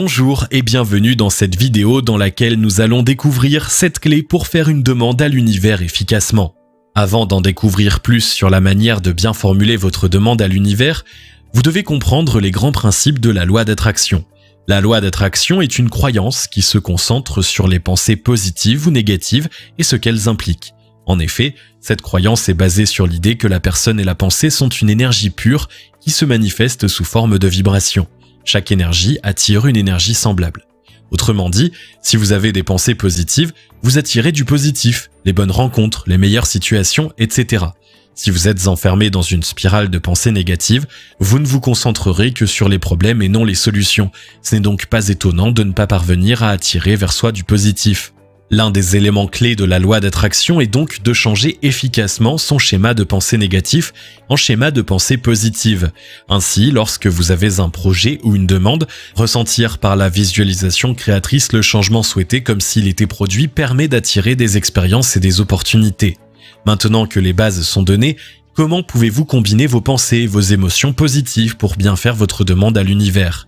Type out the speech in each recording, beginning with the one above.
Bonjour et bienvenue dans cette vidéo dans laquelle nous allons découvrir 7 clés pour faire une demande à l'univers efficacement. Avant d'en découvrir plus sur la manière de bien formuler votre demande à l'univers, vous devez comprendre les grands principes de la loi d'attraction. La loi d'attraction est une croyance qui se concentre sur les pensées positives ou négatives et ce qu'elles impliquent. En effet, cette croyance est basée sur l'idée que la personne et la pensée sont une énergie pure qui se manifeste sous forme de vibration. Chaque énergie attire une énergie semblable. Autrement dit, si vous avez des pensées positives, vous attirez du positif, les bonnes rencontres, les meilleures situations, etc. Si vous êtes enfermé dans une spirale de pensées négatives, vous ne vous concentrerez que sur les problèmes et non les solutions. Ce n'est donc pas étonnant de ne pas parvenir à attirer vers soi du positif. L'un des éléments clés de la loi d'attraction est donc de changer efficacement son schéma de pensée négatif en schéma de pensée positive. Ainsi, lorsque vous avez un projet ou une demande, ressentir par la visualisation créatrice le changement souhaité comme s'il était produit permet d'attirer des expériences et des opportunités. Maintenant que les bases sont données, comment pouvez-vous combiner vos pensées et vos émotions positives pour bien faire votre demande à l'univers ?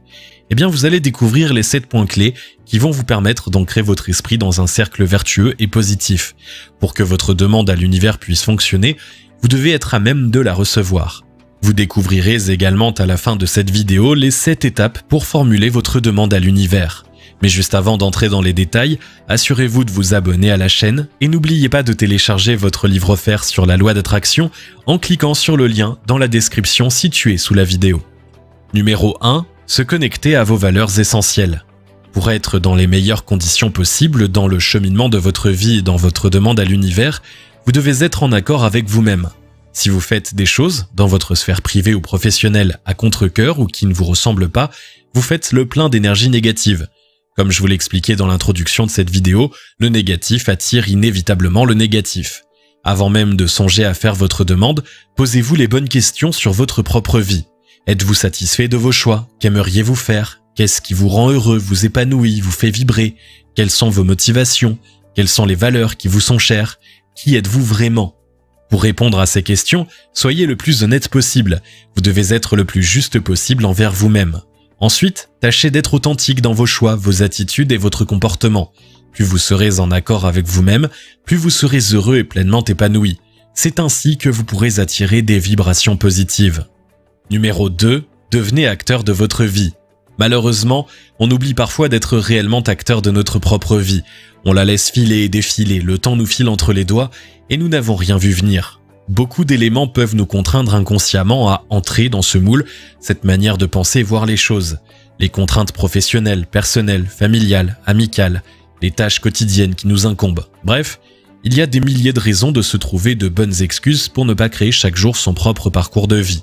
Eh bien, vous allez découvrir les 7 points clés qui vont vous permettre d'ancrer votre esprit dans un cercle vertueux et positif. Pour que votre demande à l'univers puisse fonctionner, vous devez être à même de la recevoir. Vous découvrirez également à la fin de cette vidéo les 7 étapes pour formuler votre demande à l'univers. Mais juste avant d'entrer dans les détails, assurez-vous de vous abonner à la chaîne et n'oubliez pas de télécharger votre livre offert sur la loi d'attraction en cliquant sur le lien dans la description située sous la vidéo. Numéro 1. Se connecter à vos valeurs essentielles. Pour être dans les meilleures conditions possibles dans le cheminement de votre vie et dans votre demande à l'univers, vous devez être en accord avec vous-même. Si vous faites des choses, dans votre sphère privée ou professionnelle, à contre-cœur ou qui ne vous ressemblent pas, vous faites le plein d'énergie négative. Comme je vous l'expliquais dans l'introduction de cette vidéo, le négatif attire inévitablement le négatif. Avant même de songer à faire votre demande, posez-vous les bonnes questions sur votre propre vie. Êtes-vous satisfait de vos choix? Qu'aimeriez-vous faire? Qu'est-ce qui vous rend heureux, vous épanouit, vous fait vibrer? Quelles sont vos motivations? Quelles sont les valeurs qui vous sont chères? Qui êtes-vous vraiment? Pour répondre à ces questions, soyez le plus honnête possible. Vous devez être le plus juste possible envers vous-même. Ensuite, tâchez d'être authentique dans vos choix, vos attitudes et votre comportement. Plus vous serez en accord avec vous-même, plus vous serez heureux et pleinement épanoui. C'est ainsi que vous pourrez attirer des vibrations positives. Numéro 2. Devenez acteur de votre vie. Malheureusement, on oublie parfois d'être réellement acteur de notre propre vie. On la laisse filer et défiler, le temps nous file entre les doigts et nous n'avons rien vu venir. Beaucoup d'éléments peuvent nous contraindre inconsciemment à entrer dans ce moule, cette manière de penser et voir les choses. Les contraintes professionnelles, personnelles, familiales, amicales, les tâches quotidiennes qui nous incombent. Bref, il y a des milliers de raisons de se trouver de bonnes excuses pour ne pas créer chaque jour son propre parcours de vie.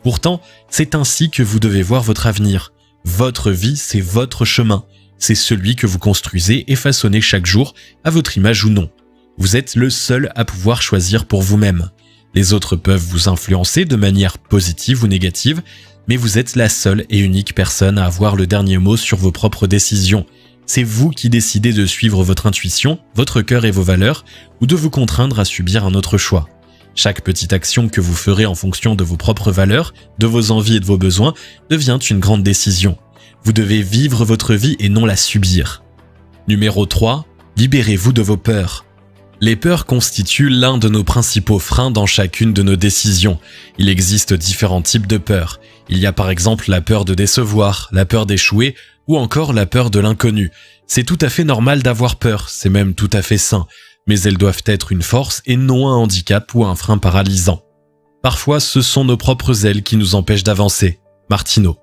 Pourtant, c'est ainsi que vous devez voir votre avenir. Votre vie, c'est votre chemin. C'est celui que vous construisez et façonnez chaque jour, à votre image ou non. Vous êtes le seul à pouvoir choisir pour vous-même. Les autres peuvent vous influencer de manière positive ou négative, mais vous êtes la seule et unique personne à avoir le dernier mot sur vos propres décisions. C'est vous qui décidez de suivre votre intuition, votre cœur et vos valeurs, ou de vous contraindre à subir un autre choix. Chaque petite action que vous ferez en fonction de vos propres valeurs, de vos envies et de vos besoins devient une grande décision. Vous devez vivre votre vie et non la subir. Numéro 3. Libérez-vous de vos peurs. Les peurs constituent l'un de nos principaux freins dans chacune de nos décisions. Il existe différents types de peurs. Il y a par exemple la peur de décevoir, la peur d'échouer ou encore la peur de l'inconnu. C'est tout à fait normal d'avoir peur, c'est même tout à fait sain. Mais elles doivent être une force et non un handicap ou un frein paralysant. Parfois, ce sont nos propres ailes qui nous empêchent d'avancer. Martineau.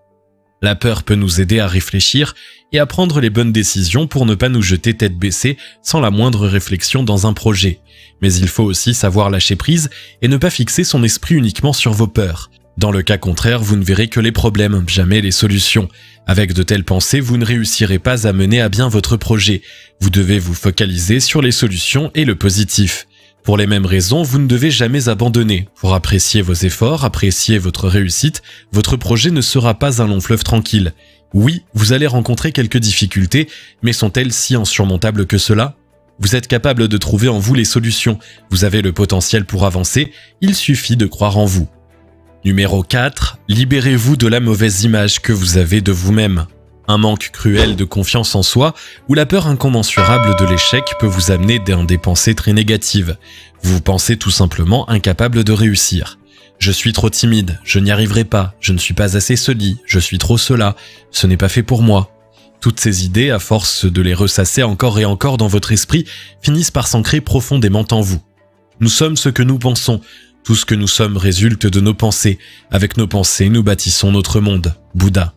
La peur peut nous aider à réfléchir et à prendre les bonnes décisions pour ne pas nous jeter tête baissée sans la moindre réflexion dans un projet. Mais il faut aussi savoir lâcher prise et ne pas fixer son esprit uniquement sur vos peurs. Dans le cas contraire, vous ne verrez que les problèmes, jamais les solutions. Avec de telles pensées, vous ne réussirez pas à mener à bien votre projet. Vous devez vous focaliser sur les solutions et le positif. Pour les mêmes raisons, vous ne devez jamais abandonner. Pour apprécier vos efforts, apprécier votre réussite, votre projet ne sera pas un long fleuve tranquille. Oui, vous allez rencontrer quelques difficultés, mais sont-elles si insurmontables que cela ? Vous êtes capable de trouver en vous les solutions. Vous avez le potentiel pour avancer, il suffit de croire en vous. Numéro 4. Libérez-vous de la mauvaise image que vous avez de vous-même. Un manque cruel de confiance en soi ou la peur incommensurable de l'échec peut vous amener dans des pensées très négatives. Vous vous pensez tout simplement incapable de réussir. Je suis trop timide, je n'y arriverai pas, je ne suis pas assez ceci, je suis trop cela, ce n'est pas fait pour moi. Toutes ces idées, à force de les ressasser encore et encore dans votre esprit, finissent par s'ancrer profondément en vous. Nous sommes ce que nous pensons. Tout ce que nous sommes résulte de nos pensées. Avec nos pensées, nous bâtissons notre monde. Bouddha.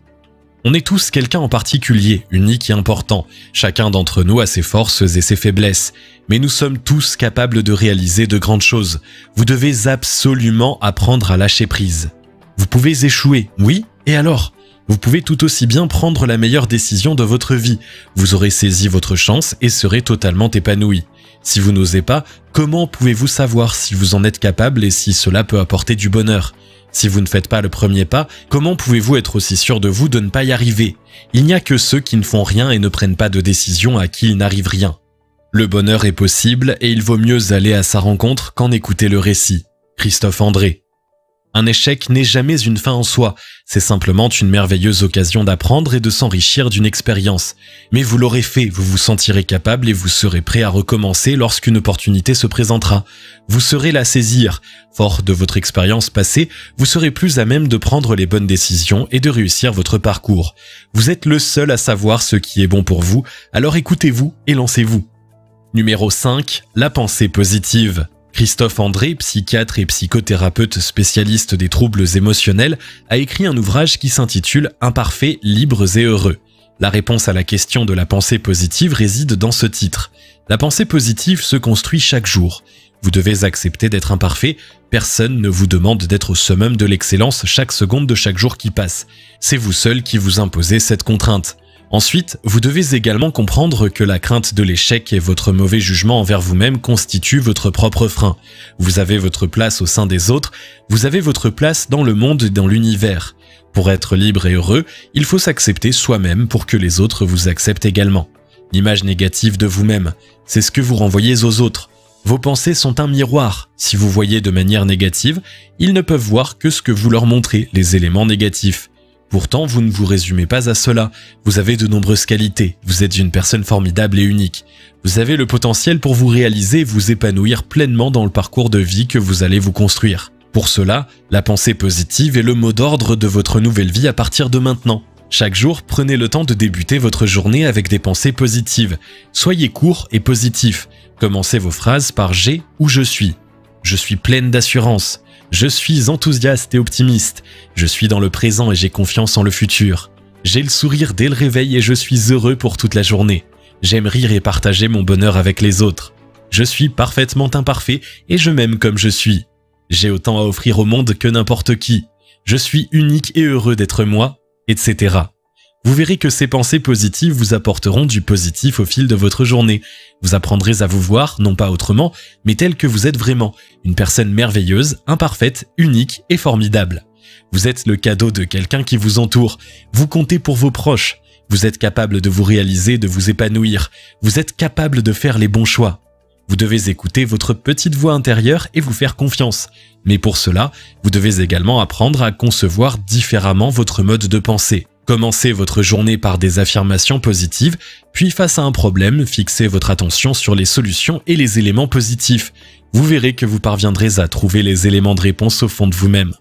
On est tous quelqu'un en particulier, unique et important. Chacun d'entre nous a ses forces et ses faiblesses. Mais nous sommes tous capables de réaliser de grandes choses. Vous devez absolument apprendre à lâcher prise. Vous pouvez échouer, oui, et alors ? Vous pouvez tout aussi bien prendre la meilleure décision de votre vie. Vous aurez saisi votre chance et serez totalement épanoui. Si vous n'osez pas, comment pouvez-vous savoir si vous en êtes capable et si cela peut apporter du bonheur ? Si vous ne faites pas le premier pas, comment pouvez-vous être aussi sûr de vous de ne pas y arriver ? Il n'y a que ceux qui ne font rien et ne prennent pas de décision à qui il n'arrive rien. Le bonheur est possible et il vaut mieux aller à sa rencontre qu'en écouter le récit. Christophe André. Un échec n'est jamais une fin en soi, c'est simplement une merveilleuse occasion d'apprendre et de s'enrichir d'une expérience. Mais vous l'aurez fait, vous vous sentirez capable et vous serez prêt à recommencer lorsqu'une opportunité se présentera. Vous saurez la saisir. Fort de votre expérience passée, vous serez plus à même de prendre les bonnes décisions et de réussir votre parcours. Vous êtes le seul à savoir ce qui est bon pour vous, alors écoutez-vous et lancez-vous. Numéro 5. La pensée positive. Christophe André, psychiatre et psychothérapeute spécialiste des troubles émotionnels, a écrit un ouvrage qui s'intitule « Imparfaits, libres et heureux ». La réponse à la question de la pensée positive réside dans ce titre. La pensée positive se construit chaque jour. Vous devez accepter d'être imparfait, personne ne vous demande d'être au summum de l'excellence chaque seconde de chaque jour qui passe. C'est vous seul qui vous imposez cette contrainte. Ensuite, vous devez également comprendre que la crainte de l'échec et votre mauvais jugement envers vous-même constituent votre propre frein. Vous avez votre place au sein des autres, vous avez votre place dans le monde et dans l'univers. Pour être libre et heureux, il faut s'accepter soi-même pour que les autres vous acceptent également. L'image négative de vous-même, c'est ce que vous renvoyez aux autres. Vos pensées sont un miroir. Si vous voyez de manière négative, ils ne peuvent voir que ce que vous leur montrez, les éléments négatifs. Pourtant, vous ne vous résumez pas à cela. Vous avez de nombreuses qualités. Vous êtes une personne formidable et unique. Vous avez le potentiel pour vous réaliser et vous épanouir pleinement dans le parcours de vie que vous allez vous construire. Pour cela, la pensée positive est le mot d'ordre de votre nouvelle vie à partir de maintenant. Chaque jour, prenez le temps de débuter votre journée avec des pensées positives. Soyez court et positif. Commencez vos phrases par « j'ai » ou « je suis ». Je suis pleine d'assurance. Je suis enthousiaste et optimiste. Je suis dans le présent et j'ai confiance en le futur. J'ai le sourire dès le réveil et je suis heureux pour toute la journée. J'aime rire et partager mon bonheur avec les autres. Je suis parfaitement imparfait et je m'aime comme je suis. J'ai autant à offrir au monde que n'importe qui. Je suis unique et heureux d'être moi, etc. Vous verrez que ces pensées positives vous apporteront du positif au fil de votre journée. Vous apprendrez à vous voir, non pas autrement, mais tel que vous êtes vraiment, une personne merveilleuse, imparfaite, unique et formidable. Vous êtes le cadeau de quelqu'un qui vous entoure. Vous comptez pour vos proches. Vous êtes capable de vous réaliser, de vous épanouir. Vous êtes capable de faire les bons choix. Vous devez écouter votre petite voix intérieure et vous faire confiance. Mais pour cela, vous devez également apprendre à concevoir différemment votre mode de pensée. Commencez votre journée par des affirmations positives, puis face à un problème, fixez votre attention sur les solutions et les éléments positifs. Vous verrez que vous parviendrez à trouver les éléments de réponse au fond de vous-même.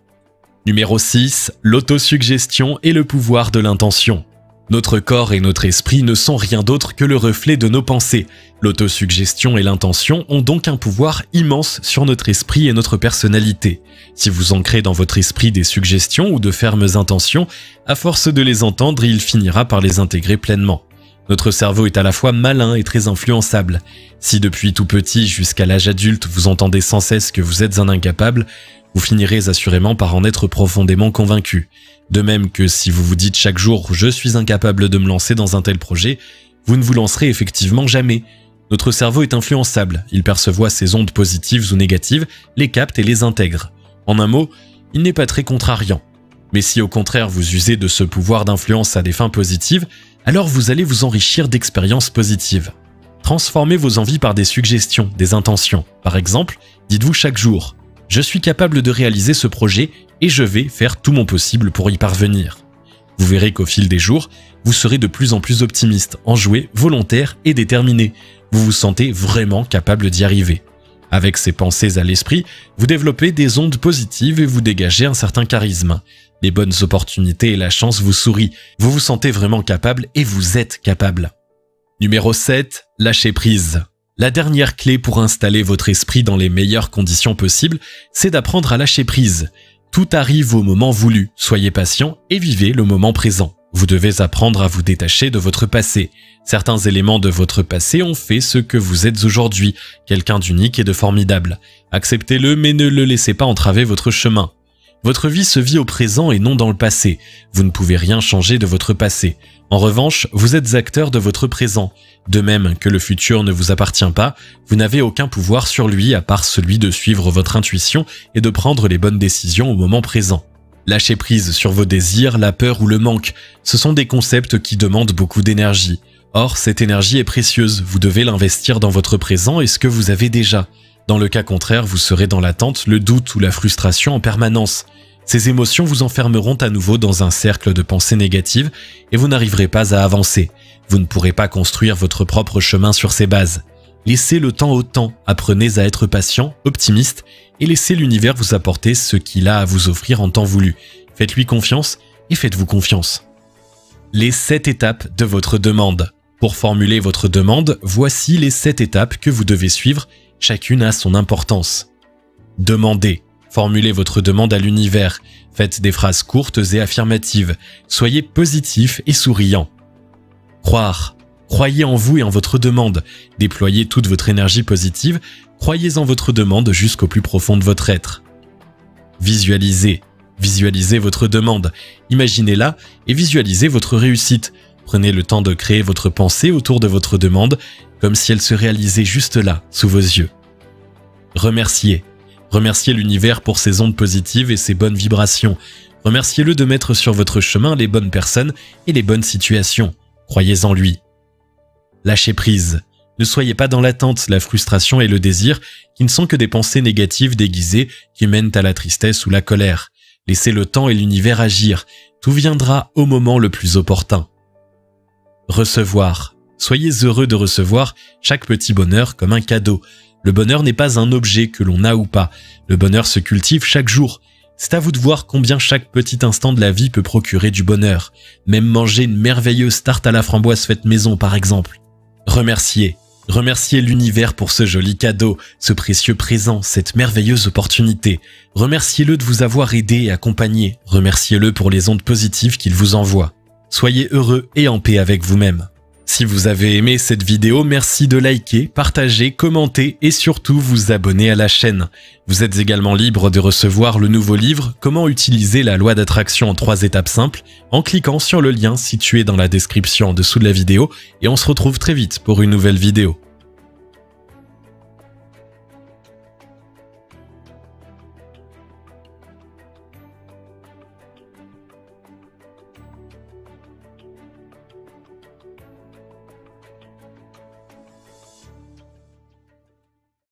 Numéro 6. L'autosuggestion et le pouvoir de l'intention. Notre corps et notre esprit ne sont rien d'autre que le reflet de nos pensées. L'autosuggestion et l'intention ont donc un pouvoir immense sur notre esprit et notre personnalité. Si vous ancrez dans votre esprit des suggestions ou de fermes intentions, à force de les entendre, il finira par les intégrer pleinement. Notre cerveau est à la fois malin et très influençable. Si depuis tout petit jusqu'à l'âge adulte vous entendez sans cesse que vous êtes un incapable, vous finirez assurément par en être profondément convaincu. De même que si vous vous dites chaque jour « je suis incapable de me lancer dans un tel projet », vous ne vous lancerez effectivement jamais. Notre cerveau est influençable, il perçoit ces ondes positives ou négatives, les capte et les intègre. En un mot, il n'est pas très contrariant. Mais si au contraire vous usez de ce pouvoir d'influence à des fins positives, alors vous allez vous enrichir d'expériences positives. Transformez vos envies par des suggestions, des intentions. Par exemple, dites-vous chaque jour « je suis capable de réaliser ce projet et je vais faire tout mon possible pour y parvenir ». Vous verrez qu'au fil des jours, vous serez de plus en plus optimiste, enjoué, volontaire et déterminé. Vous vous sentez vraiment capable d'y arriver. Avec ces pensées à l'esprit, vous développez des ondes positives et vous dégagez un certain charisme. Les bonnes opportunités et la chance vous sourient. Vous vous sentez vraiment capable et vous êtes capable. Numéro 7. Lâcher prise. La dernière clé pour installer votre esprit dans les meilleures conditions possibles, c'est d'apprendre à lâcher prise. Tout arrive au moment voulu, soyez patient et vivez le moment présent. Vous devez apprendre à vous détacher de votre passé. Certains éléments de votre passé ont fait ce que vous êtes aujourd'hui, quelqu'un d'unique et de formidable. Acceptez-le mais ne le laissez pas entraver votre chemin. Votre vie se vit au présent et non dans le passé. Vous ne pouvez rien changer de votre passé. En revanche, vous êtes acteur de votre présent. De même que le futur ne vous appartient pas, vous n'avez aucun pouvoir sur lui à part celui de suivre votre intuition et de prendre les bonnes décisions au moment présent. Lâcher prise sur vos désirs, la peur ou le manque, ce sont des concepts qui demandent beaucoup d'énergie. Or, cette énergie est précieuse, vous devez l'investir dans votre présent et ce que vous avez déjà. Dans le cas contraire, vous serez dans l'attente, le doute ou la frustration en permanence. Ces émotions vous enfermeront à nouveau dans un cercle de pensées négatives et vous n'arriverez pas à avancer. Vous ne pourrez pas construire votre propre chemin sur ces bases. Laissez le temps au temps, apprenez à être patient, optimiste et laissez l'univers vous apporter ce qu'il a à vous offrir en temps voulu. Faites-lui confiance et faites-vous confiance. Les 7 étapes de votre demande. Pour formuler votre demande, voici les 7 étapes que vous devez suivre, chacune a son importance. Demandez. Formulez votre demande à l'univers. Faites des phrases courtes et affirmatives. Soyez positif et souriant. Croire. Croyez en vous et en votre demande. Déployez toute votre énergie positive. Croyez en votre demande jusqu'au plus profond de votre être. Visualisez. Visualisez votre demande. Imaginez-la et visualisez votre réussite. Prenez le temps de créer votre pensée autour de votre demande, comme si elle se réalisait juste là, sous vos yeux. Remerciez. Remerciez l'univers pour ses ondes positives et ses bonnes vibrations. Remerciez-le de mettre sur votre chemin les bonnes personnes et les bonnes situations. Croyez en lui. Lâchez prise. Ne soyez pas dans l'attente, la frustration et le désir, qui ne sont que des pensées négatives déguisées qui mènent à la tristesse ou la colère. Laissez le temps et l'univers agir. Tout viendra au moment le plus opportun. Recevoir. Soyez heureux de recevoir chaque petit bonheur comme un cadeau. Le bonheur n'est pas un objet que l'on a ou pas. Le bonheur se cultive chaque jour. C'est à vous de voir combien chaque petit instant de la vie peut procurer du bonheur. Même manger une merveilleuse tarte à la framboise faite maison par exemple. Remerciez. Remerciez l'univers pour ce joli cadeau, ce précieux présent, cette merveilleuse opportunité. Remerciez-le de vous avoir aidé et accompagné. Remerciez-le pour les ondes positives qu'il vous envoie. Soyez heureux et en paix avec vous-même. Si vous avez aimé cette vidéo, merci de liker, partager, commenter et surtout vous abonner à la chaîne. Vous êtes également libre de recevoir le nouveau livre « Comment utiliser la loi d'attraction en 3 étapes simples » en cliquant sur le lien situé dans la description en dessous de la vidéo et on se retrouve très vite pour une nouvelle vidéo.